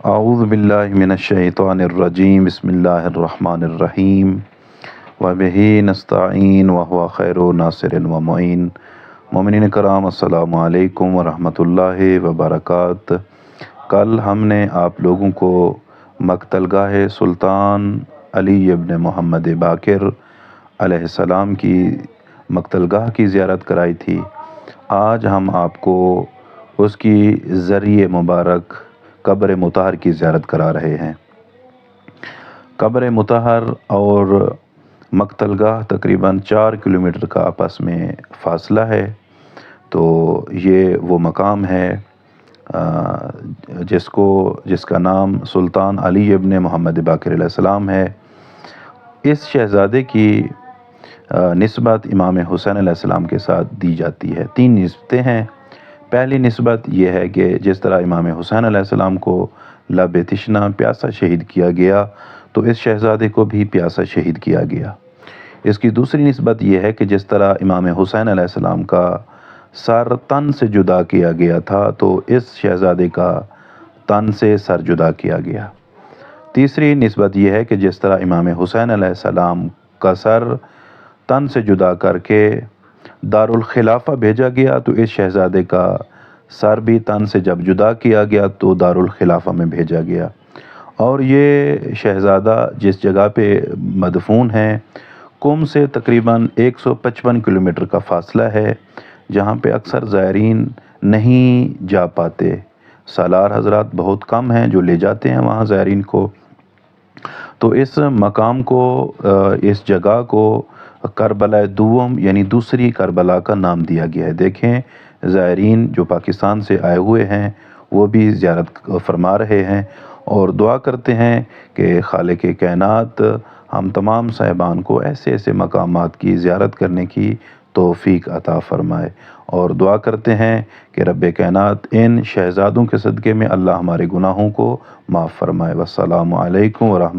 اعوذ باللہ من الشیطان الرجیم بسم اللہ الرحمن الرحیم وبہ نستعین وہو خیر ناصر و معین۔ مومنین کرام السلام علیکم ورحمۃ اللہ وبرکاتہ۔ کل ہم نے آپ لوگوں کو مقتل گاہ سلطان علی ابن محمد باقر علیہ السلام کی مقتل گاہ کی زیارت کرائی تھی۔ آج ہم آپ کو اس کی ذریع مبارک قبر مطہر کی زیارت کرا رہے ہیں۔ قبر مطہر اور مقتل گاہ تقریباً 4 کلومیٹر کا آپس میں فاصلہ ہے۔ تو یہ وہ مقام ہے جس کا نام سلطان علی ابن محمد باقر علیہ السلام ہے۔ اس شہزادے کی نسبت امام حسین علیہ السلام کے ساتھ دی جاتی ہے۔ 3 نسبتیں ہیں۔ پہلی نسبت یہ ہے کہ جس طرح امام حسین علیہ السلام کو لب تشنہ پیاسا شہید کیا گیا تو اس شہزادے کو بھی پیاسا شہید کیا گیا۔ اس کی دوسری نسبت یہ ہے کہ جس طرح امام حسین علیہ السلام کا سر تن سے جدا کیا گیا تھا تو اس شہزادے کا تن سے سر جدا کیا گیا۔ تیسری نسبت یہ ہے کہ جس طرح امام حسین علیہ السلام کا سر تن سے جدا کر کے دارالخلافہ بھیجا گیا تو اس شہزادے کا سر بھی تن سے جب جدا کیا گیا تو دارالخلافہ میں بھیجا گیا۔ اور یہ شہزادہ جس جگہ پہ مدفون ہے قم سے تقریباً 155 کلومیٹر کا فاصلہ ہے، جہاں پہ اکثر زائرین نہیں جا پاتے۔ سالار حضرات بہت کم ہیں جو لے جاتے ہیں وہاں زائرین کو۔ تو اس مقام کو، اس جگہ کو کربلا دوم یعنی دوسری کربلا کا نام دیا گیا ہے۔ دیکھیں زائرین جو پاکستان سے آئے ہوئے ہیں وہ بھی زیارت فرما رہے ہیں اور دعا کرتے ہیں کہ خالق کائنات ہم تمام صاحبان کو ایسے ایسے مقامات کی زیارت کرنے کی توفیق عطا فرمائے، اور دعا کرتے ہیں کہ رب کائنات ان شہزادوں کے صدقے میں اللہ ہمارے گناہوں کو معاف فرمائے۔ والسلام علیکم ورحمۃ